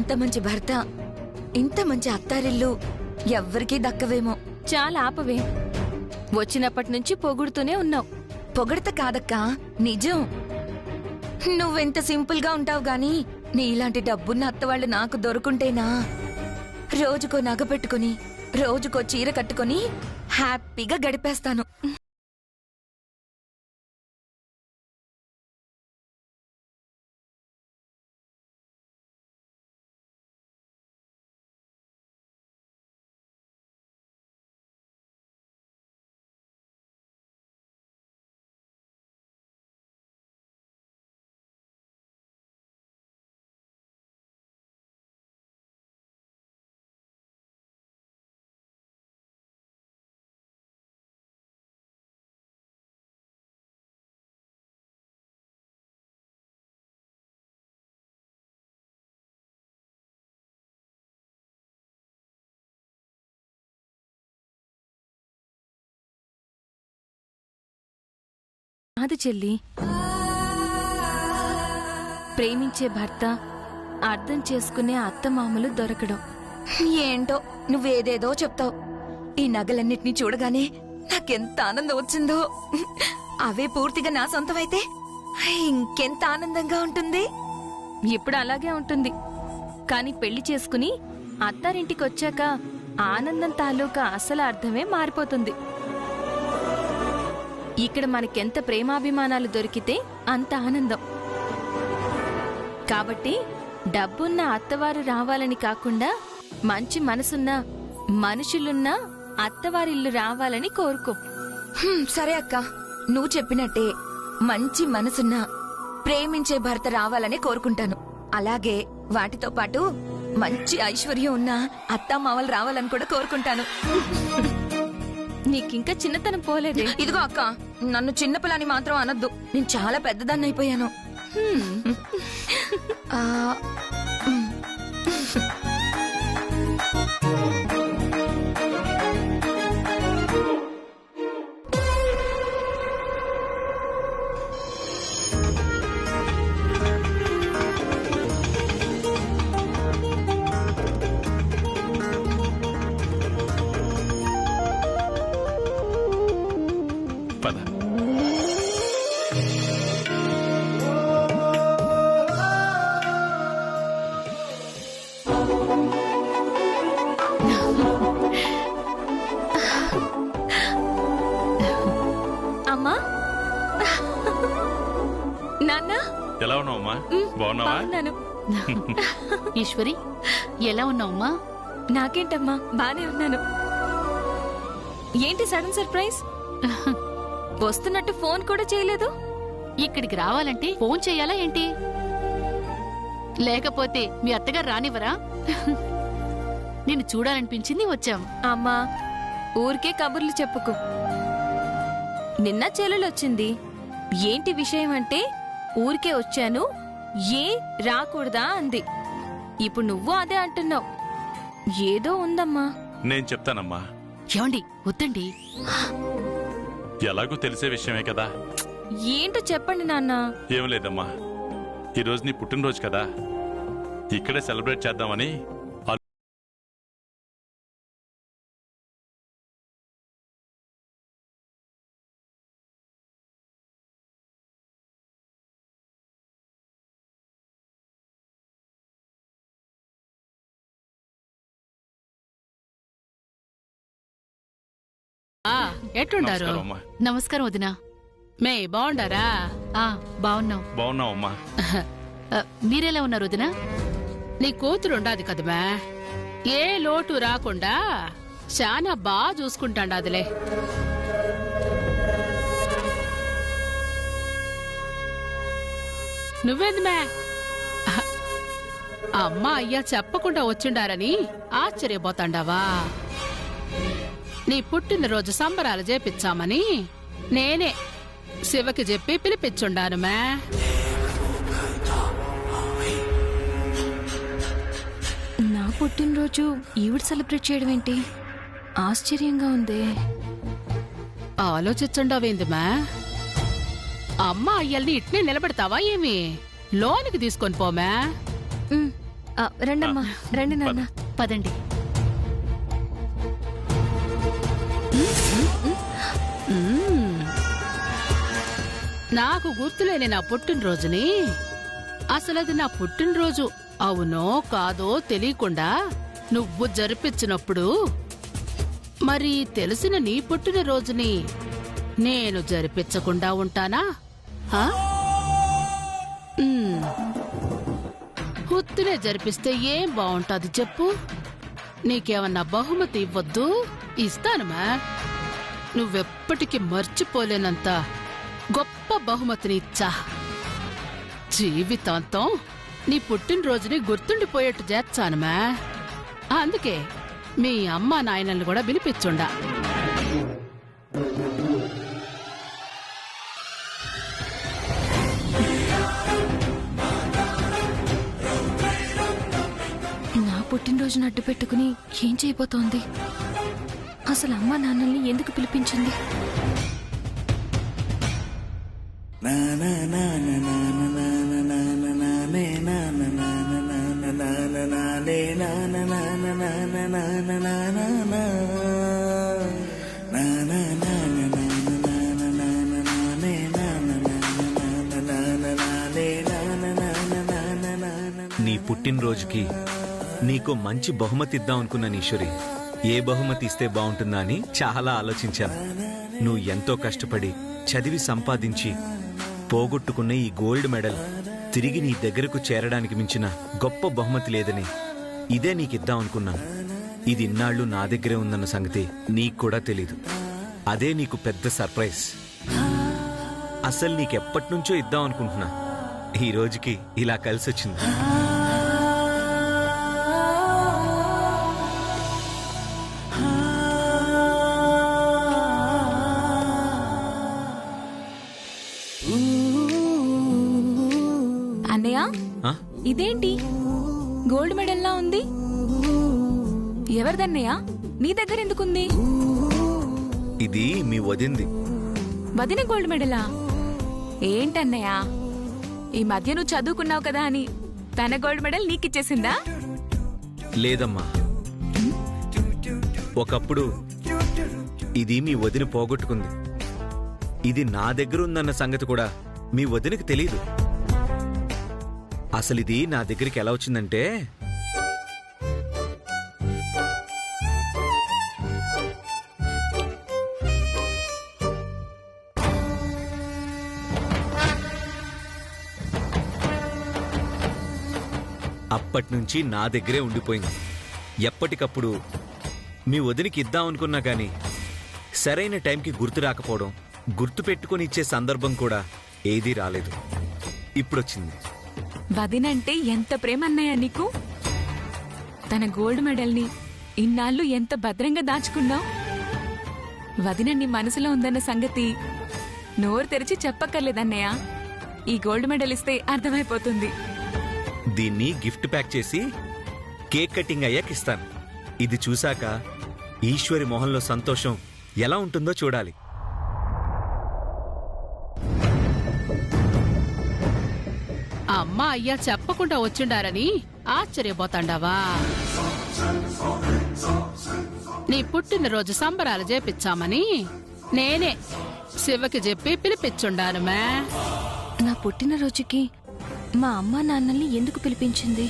ఇంత మంచి భర్త, ఇంత మంచి అత్తారిల్లు ఎవ్వరికీ దక్కవేమో. చాలా ఆపవే. వచ్చినప్పటి నుంచి పొగుడుతూనే ఉన్నావు. పొగడత కాదక్కా, నిజం. నువ్వెంత సింపుల్ గా ఉంటావు గాని నీలాంటి డబ్బున్న అత్తవాళ్ళు నాకు దొరుకుంటేనా రోజుకో నగ పెట్టుకుని రోజుకో చీర కట్టుకుని హ్యాపీగా గడిపేస్తాను. అది చెల్లి, ప్రేమించే భర్త, అర్థం చేసుకునే అత్తమామలు దొరకడం. ఏంటో నువ్వేదేదో చెప్తావు. ఈ నగలన్నిటినీ చూడగానే నాకెంత ఆనందం వచ్చిందో. అవే పూర్తిగా నా సొంతమైతే ఇంకెంత ఆనందంగా ఉంటుంది. ఇప్పుడు అలాగే ఉంటుంది. కాని పెళ్లి చేసుకుని అత్తారింటికొచ్చాక ఆనందం తాలూకా అసలు అర్థమే మారిపోతుంది. ఇక్కడ మనకెంత ప్రేమాభిమానాలు దొరికితే అంత ఆనందం. కాబట్టి డబ్బున్న అత్తవారు రావాలని కాకుండా మంచి మనసున్న మనుషులున్న అత్తవారిల్లు రావాలని కోరుకో. సరే అక్క, నువ్వు చెప్పినట్టే మంచి మనసున్న ప్రేమించే భర్త రావాలని కోరుకుంటాను. అలాగే వాటితో పాటు మంచి ఐశ్వర్యం ఉన్న అత్తామావలు రావాలని కూడా కోరుకుంటాను. నీకింకా చిన్నతనం పోలేదే. ఇదిగో అక్క, నన్ను చిన్నపిల్లని మాత్రం అనొద్దు. నేను చాలా పెద్దదాన్ని అయిపోయాను. అమ్మా, నాన్న, ఎలా ఉన్నావమ్మా? బాగున్నావా? బాగున్నాను. ఈశ్వరి, ఎలా ఉన్నావమ్మా? నాకేంటమ్మా, బానే ఉన్నాను. ఏంటి సడన్ సర్ప్రైజ్? వస్తున్నట్టు ఫోన్ కూడా చేయలేదు. ఇక్కడికి రావాలంటే ఫోన్ చెయ్యాలా ఏంటి? లేకపోతే మీ అత్తగారు రానివ్వరా? నిన్ను చూడాలనిపించింది, వచ్చాం. అమ్మా, ఊరికే కబుర్లు చెప్పుకో. నిన్న చెల్లెలొచ్చింది. ఏంటి విషయం అంటే ఊరికే వచ్చాను, ఏ రాకూడదా అంది. ఇప్పుడు నువ్వు అదే అంటున్నావు. ఏదో ఉందమ్మా. నేను చెప్తానమ్మా. ఏమండి, వద్దండి. ఎలాగో తెలిసే విషయమే కదా. ఏంటో చెప్పండి నాన్న. ఏం లేదమ్మా, ఈరోజు నీ పుట్టినరోజు కదా, ఇక్కడే సెలబ్రేట్ చేద్దామని. ఎట్లుండారు? నమస్కారమ్మా. నమస్కారం వదినా. మే బాగుండారా? బాగున్నాం. బాగున్నావమ్మా. మీరెలా ఉన్నారు వదినా? నీ కూతురుండాది కదమే, ఏ లోటు రాకుండా చాలా బాగా చూసుకుంటాండాదిలే. నువ్వేందుమే అమ్మ అయ్యా చెప్పకుండా వచ్చిండారని ఆశ్చర్యపోతాండావా? నీ పుట్టినరోజు సంబరాలు చేపించామని నేనే శివకి చెప్పి పిలిపించుండాను మే. నా పుట్టినరోజు ఈవిడ సెలబ్రేట్ చేయడం ఏంటి? ఆశ్చర్యంగా ఉంది. ఆలోచించుండవేందిమా? అమ్మ అయ్యల్ని ఇట్నే నిలబెడతావా ఏమి? లోనికి తీసుకొని పోమా. రండమ్మా రండి నాన్న. పదండి. నాకు గుర్తులేని నా పుట్టినరోజుని అసలది నా పుట్టినరోజు అవునో కాదో తెలియకుండా నువ్వు జరిపించినప్పుడు మరి తెలిసిన నీ పుట్టినరోజుని నేను జరిపించకుండా ఉంటానా? ఆ? ఉత్తినే జరిపిస్తే ఏం బాగుంటది చెప్పు? నీకేమన్నా బహుమతి ఇవ్వద్దు? ఇస్తానుమా. నువ్వెప్పటికీ మర్చిపోలేనంత గొప్ప బహుమతిని ఇచ్చా. జీవితాంతం నీ పుట్టినరోజుని గుర్తుండిపోయేట్టు చేర్చానుమా. అందుకే మీ అమ్మా నాయనల్ని కూడా పిలిపించుండా. నా పుట్టినరోజును అడ్డు పెట్టుకుని ఏం చేయబోతోంది? అసలు అమ్మా నాన్నల్ని ఎందుకు పిలిపించింది? నీ పుట్టినరోజుకి నీకు మంచి బహుమతి ఇద్దాం అనుకున్నాను ఈశ్వరి. ఏ బహుమతి ఇస్తే బాగుంటుందా అని చాలా ఆలోచించాను. నువ్వు ఎంతో కష్టపడి చదివి సంపాదించి పోగొట్టుకున్న ఈ గోల్డ్ మెడల్ తిరిగి నీ దగ్గరకు చేరడానికి మించిన గొప్ప బహుమతి లేదని ఇదే నీకిద్దాం అనుకున్నాను. ఇది ఇన్నాళ్ళు నా దగ్గరే ఉందన్న సంగతి నీకు కూడా తెలీదు. అదే నీకు పెద్ద సర్ప్రైజ్. అసలు నీకెప్పటినుంచో ఇద్దాం అనుకుంటున్నా. ఈ రోజుకి ఇలా కలిసొచ్చింది. అన్నయ్య, ఇదేంటి గోల్డ్ మెడల్లా ఉంది? ఎవరిదన్నయ్య? నీ దగ్గర ఎందుకుంది? ఇది మీ వదింది. వదిన గోల్డ్ మెడలా? ఏంటన్నయ్య, ఈ మధ్య నువ్వు చదువుకున్నావు కదా అని తన గోల్డ్ మెడల్ నీకిచ్చేసిందా? లేదమ్మా, ఒకప్పుడు ఇది మీ వదిన పోగొట్టుకుంది. ఇది నా దగ్గర ఉందన్న సంగతి కూడా మీ వదినకి తెలీదు. అసలు ఇది నా దగ్గరికి ఎలా వచ్చిందంటే, అప్పటినుంచి నా దగ్గరే ఉండిపోయింది. ఎప్పటికప్పుడు మీ వదినికి ఇద్దాం అనుకున్నా కానీ సరైన టైంకి గుర్తు రాకపోవడం, గుర్తు పెట్టుకుని ఇచ్చే సందర్భం కూడా ఏదీ రాలేదు. ఇప్పుడొచ్చింది. వదినంటే ఎంత ప్రేమ అన్నయ్య నీకు? తన గోల్డ్ మెడల్ని ఇన్నాళ్ళు ఎంత భద్రంగా దాచుకున్నావు? వదిన నీ మనసులో ఉందన్న సంగతి నోరు తెరిచి చెప్పక్కర్లేదన్నయ్య. ఈ గోల్డ్ మెడల్ ఇస్తే అర్థమైపోతుంది. దీన్ని గిఫ్ట్ ప్యాక్ చేసి కేక్ కటింగ్ అయ్యాక ఇస్తాను. ఇది చూశాక ఈశ్వరి మొహంలో సంతోషం ఎలా ఉంటుందో చూడాలి. అమ్మ అయ్యా చెప్పకుండా వచ్చిండారని ఆశ్చర్యపోతాండావా? నీ పుట్టినరోజు సంబరాలు చేపిచ్చామని నేనే శివకి చెప్పి పిలిపించుండానుమే. నా పుట్టినరోజుకి మా అమ్మా నాన్నల్ని ఎందుకు పిలిపించింది?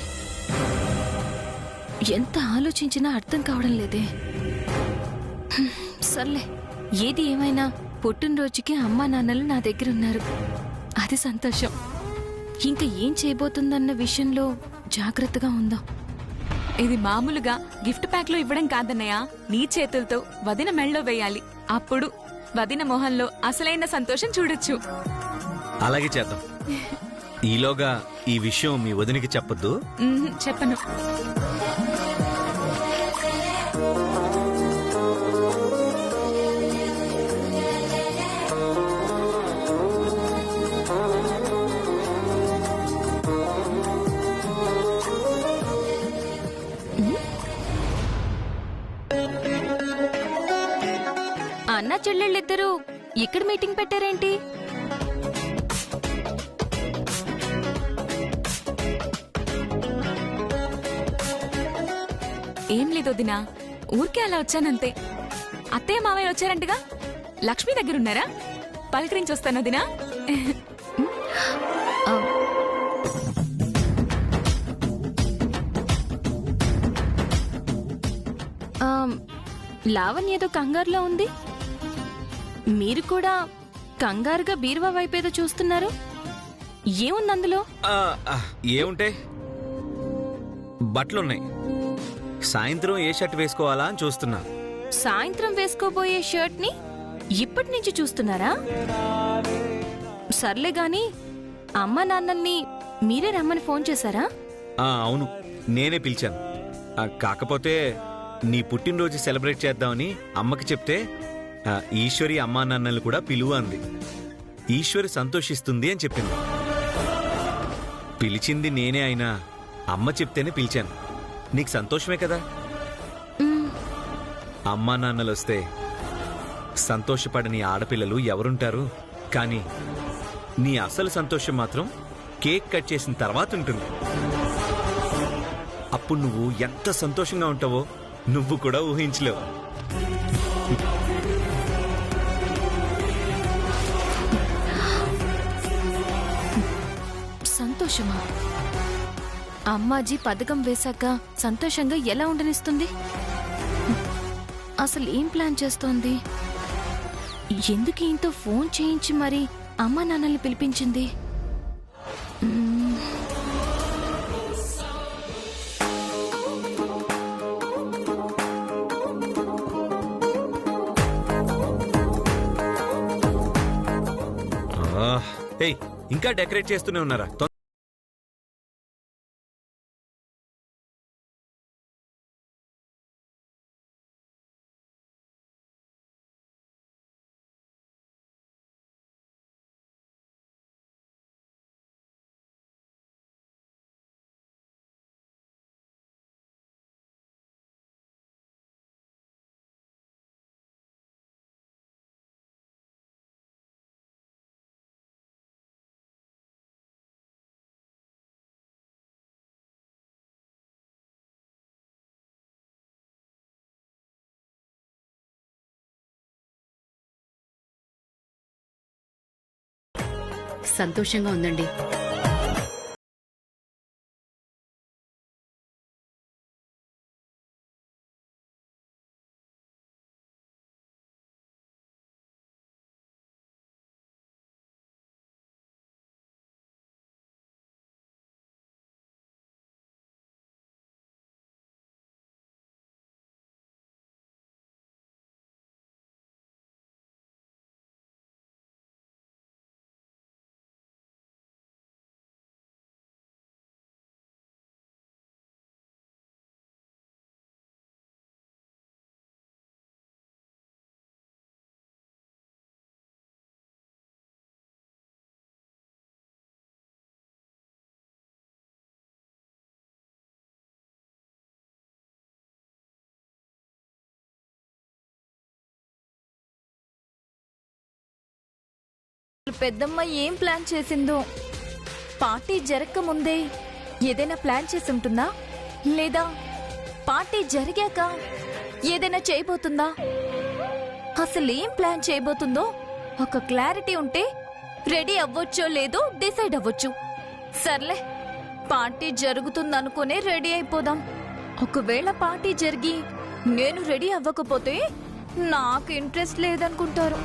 ఎంత ఆలోచించినా అర్థం కావడం లేదే. సర్లే, ఏది ఏమైనా పుట్టినరోజుకి అమ్మా నాన్నలు నా దగ్గర ఉన్నారు. అది సంతోషం. ఇంకా ఏం చేయబోతుందన్న విషయంలో జాగ్రత్తగా ఉందాం. ఇది మామూలుగా గిఫ్ట్ ప్యాక్ లో ఇవ్వడం కాదన్నయ్య. నీ చేతులతో వదిన మెళ్ళలో వేయాలి. అప్పుడు వదిన మొహంలో అసలైన సంతోషం చూడొచ్చు. అలాగే చేద్దాం. ఈలోగా ఈ విషయం మీ వదినికి చెప్పొద్దు. చెప్పను. అన్న చెల్లెళ్ళిద్దరూ ఇక్కడ మీటింగ్ పెట్టారేంటి? ఏం లేదు వదినా, ఊరికే అలా వచ్చానంతే. అత్తయ్య మామయ్య వచ్చారంటగా, లక్ష్మి దగ్గర ఉన్నారా? పలకరించి వస్తాను వదినా. లావణ్య ఏదో కంగారులో ఉంది. మీరు కూడా కంగారుగా బీరువా వైపేదో చూస్తున్నారు. ఏముంది అందులో? ఏముంటే బట్టలున్నాయి. సాయంత్రం ఏ షర్ట్ వేసుకోవాలా అని చూస్తున్నా. సాయంత్రం వేసుకోబోయే షర్ట్ ని ఇప్పటి నుంచి చూస్తున్నారా? సర్లే గాని అమ్మా నాన్నల్ని మీరే రమ్మని ఫోన్ చేశారా? అవును, నేనే పిలిచాను. కాకపోతే నీ పుట్టినరోజు సెలబ్రేట్ చేద్దామని అమ్మకి చెప్తే ఈశ్వరి అమ్మా నాన్నలు కూడా పిలువు అంది. ఈశ్వరి సంతోషిస్తుంది అని చెప్పింది. పిలిచింది నేనే అయినా అమ్మ చెప్తేనే పిలిచాను. నీకు సంతోషమే కదా? అమ్మా నాన్నలు వస్తే సంతోషపడని ఆడపిల్లలు ఎవరుంటారు? కానీ నీ అసలు సంతోషం మాత్రం కేక్ కట్ చేసిన తర్వాత ఉంటుంది. అప్పుడు నువ్వు ఎంత సంతోషంగా ఉంటావో నువ్వు కూడా ఊహించలేవు. సంతోషమా? అమ్మాజీ పథకం వేశాక సంతోషంగా ఎలా ఉండనిస్తుంది? అసలు ఏం ప్లాన్ చేస్తోంది? ఎందుకు ఇంతో ఫోన్ చేయించి మరి అమ్మా నాన్నల్ని పిలిపించింది? ఏయ్, ఇంకా డెకరేట్ చేస్తూనే ఉన్నారా? సంతోషంగా ఉందండి. పెద్దమ్మ ఏం ప్లాన్ చేసిందో? పార్టీ జరగక ముందే ఏదైనా ప్లాన్ చేసి ఉంటుందా, లేదా పార్టీ జరిగాక ఏదైనా చేయబోతుందా? అసలు ఏం ప్లాన్ చేయబోతుందో ఒక క్లారిటీ ఉంటే రెడీ అవ్వొచ్చో లేదో డిసైడ్ అవ్వచ్చు. సర్లే, పార్టీ జరుగుతుందనుకునే రెడీ అయిపోదాం. ఒకవేళ పార్టీ జరిగి నేను రెడీ అవ్వకపోతే నాకు ఇంట్రెస్ట్ లేదనుకుంటారు.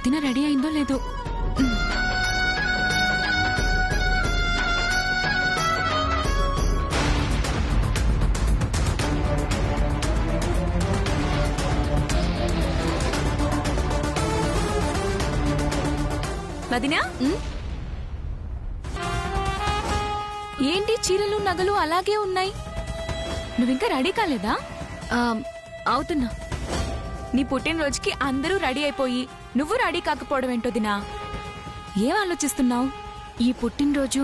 వదిన రెడీ అయిందో లేదో? వదినా, ఏంటి చీరలు నగలు అలాగే ఉన్నాయి? నువ్వింకా రెడీ కాలేదా? అవుతున్నా. నీ పుట్టినరోజుకి అందరూ రెడీ అయిపోయి నువ్వు రెడీ కాకపోవడం ఏంటో దినా? ఏం ఆలోచిస్తున్నావు? ఈ పుట్టినరోజు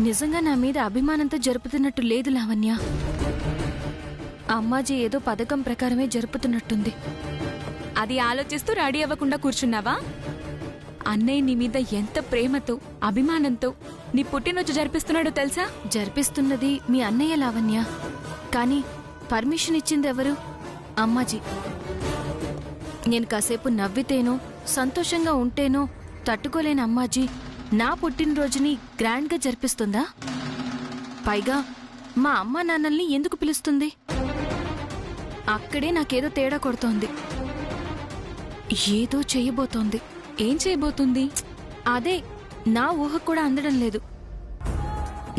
నిజంగా నా మీద అభిమానంతో జరుపుతున్నట్టు లేదు లావణ్య. అమ్మాజీ ఏదో పథకం ప్రకారమే జరుపుతున్నట్టుంది. అది ఆలోచిస్తూ రెడీ అవ్వకుండా కూర్చున్నావా? అన్నయ్య నీ మీద ఎంత ప్రేమతో అభిమానంతో నీ పుట్టినరోజు జరిపిస్తున్నాడో తెలుసా? జరిపిస్తున్నది మీ అన్నయ్య లావణ్య, కానీ పర్మిషన్ ఇచ్చింది ఎవరు? అమ్మాజీ. నేను కాసేపు నవ్వితేనో సంతోషంగా ఉంటేనో తట్టుకోలేని అమ్మాజీ నా పుట్టినరోజుని గ్రాండ్గా జరిపిస్తుందా? పైగా మా అమ్మా నాన్నల్ని ఎందుకు పిలుస్తుంది? అక్కడే నాకేదో తేడా కొడుతోంది. ఏదో చెయ్యబోతోంది. ఏం చేయబోతుంది? అదే నా ఊహ కూడా అందడం లేదు.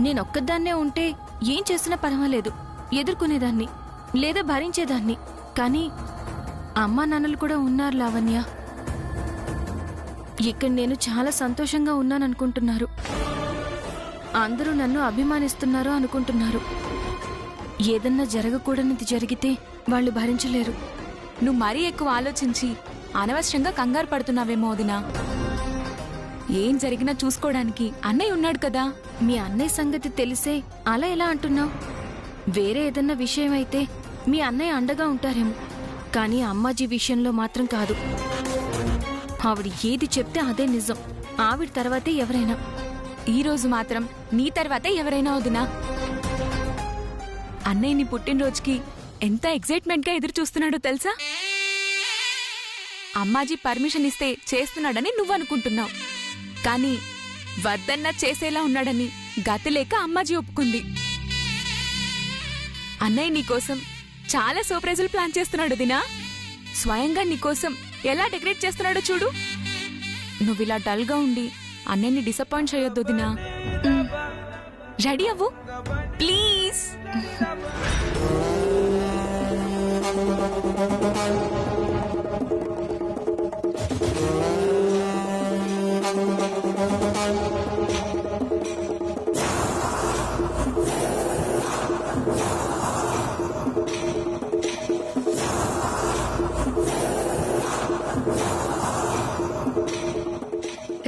నేనొక్కదాన్నే ఉంటే ఏం చేసినా పర్వాలేదు, ఎదుర్కొనేదాన్ని లేదా భరించేదాన్ని. కానీ అమ్మా నాన్నలు కూడా ఉన్నారు లావణ్య. ఇక్కడ నేను చాలా సంతోషంగా ఉన్నాననుకుంటున్నారు. అందరూ నన్ను అభిమానిస్తున్నారు అనుకుంటున్నారు. ఏదన్నా జరగకూడనిది జరిగితే వాళ్ళు భరించలేరు. నువ్వు మరీ ఎక్కువ ఆలోచించి అనవసరంగా కంగారు పడుతున్నావేమో వదినా. ఏం జరిగినా చూసుకోవడానికి అన్నయ్య ఉన్నాడు కదా. మీ అన్నయ్య సంగతి తెలిసే అలా ఎలా అంటున్నావు? వేరే ఏదన్నా విషయం అయితే మీ అన్నయ్య అండగా ఉంటారేమో, కానీ అమ్మాజీ విషయంలో మాత్రం కాదు. ఆవిడ ఏది చెప్తే అదే నిజం. ఆవిడ తర్వాతే ఎవరైనా. ఈ రోజు మాత్రం నీ తర్వాతే ఎవరైనా వదినా. అన్నయ్య నీ పుట్టినరోజుకి ఎంత ఎక్సైట్మెంట్ గా ఎదురు చూస్తున్నాడో తెలుసా? అమ్మాజీ పర్మిషన్ ఇస్తే చేస్తున్నాడని నువ్వనుకుంటున్నావు, కానీ వద్దన్నా చేసేలా ఉన్నాడని గతిలేక అమ్మాజీ ఒప్పుకుంది. అన్నయ్య నీకోసం చాలా సర్ప్రైజులు ప్లాన్ చేస్తున్నాడు దినా. స్వయంగా నీకోసం ఎలా డెకరేట్ చేస్తున్నాడో చూడు. నువ్విలా డల్ గా ఉండి అన్నయ్యని డిసప్పాయింట్ చేయొద్దు దినా. రెడీ అవ్వు ప్లీజ్.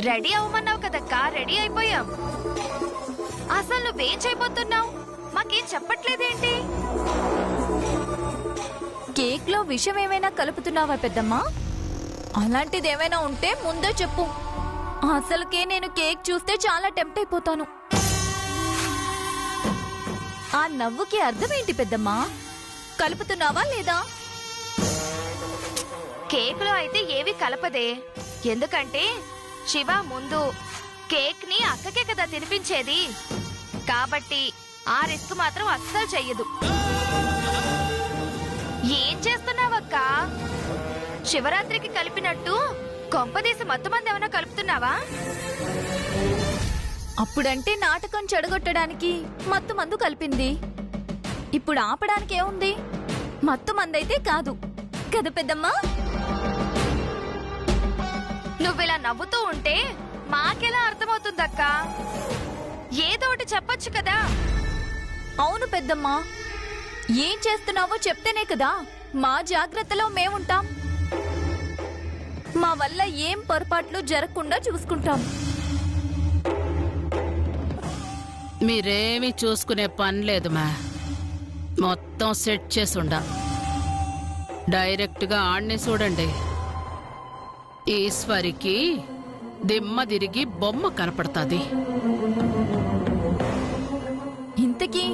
రెడీ అవ్వమన్నావు కదక్కా, రెడీ అయిపోయాం. అసలు నువ్వేం చేయబోతున్నావు? మాకేం చెప్పట్లేదేంటి? కేక్ లో విషం ఏమైనా కలుపుతున్నావా పెద్దమ్మా? అలాంటిదేమైనా ఉంటే ముందే చెప్పు. అసలుకే నేను కేక్ చూస్తే చాలా టెంప్ట్ అయిపోతాను. ఆ నవ్వుకి అర్థమేంటి పెద్దమ్మా? కలుపుతున్నావా లేదా? కేకులో అయితే ఏవి కలపదే. ఎందుకంటే శివ ముందు కేక్ ని అక్కకే కదా తినిపించేది. కాబట్టి ఆ రిస్క్ మాత్రం అస్సలు చెయ్యదు. ఏం చేస్తున్నావక్కా? శివరాత్రికి కలిపినట్టు కొంపదీసి మత్తు మంది ఏమైనా కలుపుతున్నావా? అప్పుడంటే నాటకం చెడగొట్టడానికి మత్తు మందు కలిపింది. ఇప్పుడు ఆపడానికి ఏముంది? మత్తు మందైతే కాదు కదా పెద్దమ్మా? నువ్విలా నవ్వుతూ ఉంటే మాకెలా అర్థమవుతుందక్కా? ఏదో ఒకటి చెప్పొచ్చు కదా. అవును పెద్దమ్మా, ఏం చేస్తున్నావో చెప్తేనే కదా మా జాగ్రత్తలో మేముంటాం. మా వల్ల ఏం పొరపాట్లు జరగకుండా చూసుకుంటాం. మీరేమీ చూసుకునే పని లేదు మా. మొత్తం సెట్ చేసుండా. డైరెక్ట్గా ఆడ్నే చూడండి. ఈశ్వరికి దిమ్మ తిరిగి బొమ్మ కనపడుతుంది. ఇంతకీ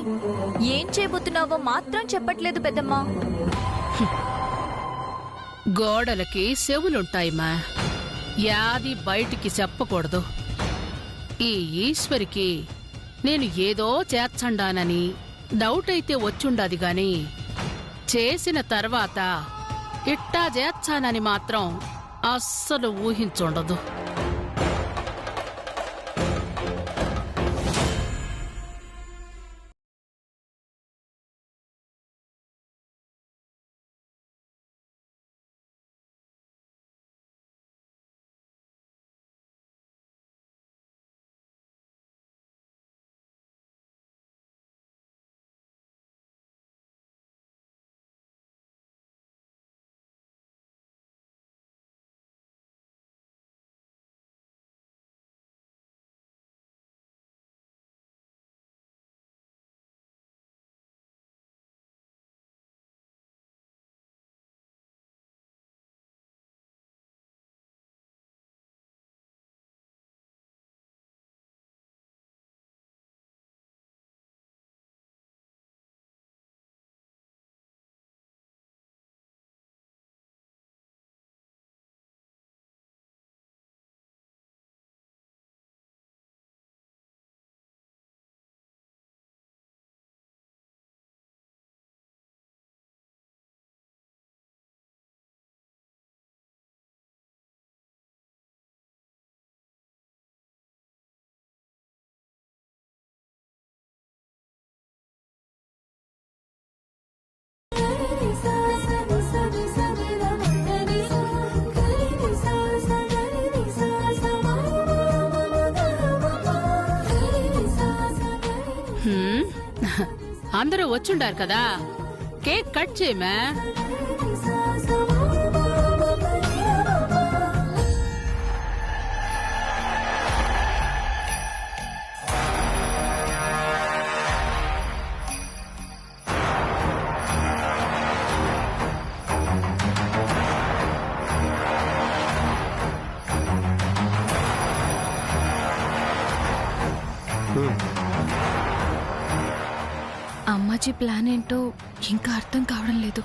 ఏం చేయబోతున్నావో మాత్రం చెప్పట్లేదు పెద్దమ్మా. గోడలకి చెవులుంటాయి మా. యాది బయటికి చెప్పకూడదు. ఈ ఈశ్వరికి నేను ఏదో చేర్చండానని డౌట్ అయితే వచ్చుండది గాని చేసిన తర్వాత ఇట్టా చేర్చానని మాత్రం అస్సలు ఊహించుండదు. అందరూ వచ్చుండారు కదా, కేక్ కట్ చేయమా. అమ్మాజీ ప్లాన్ ఏంటో ఇంకా అర్థం కావడం లేదు.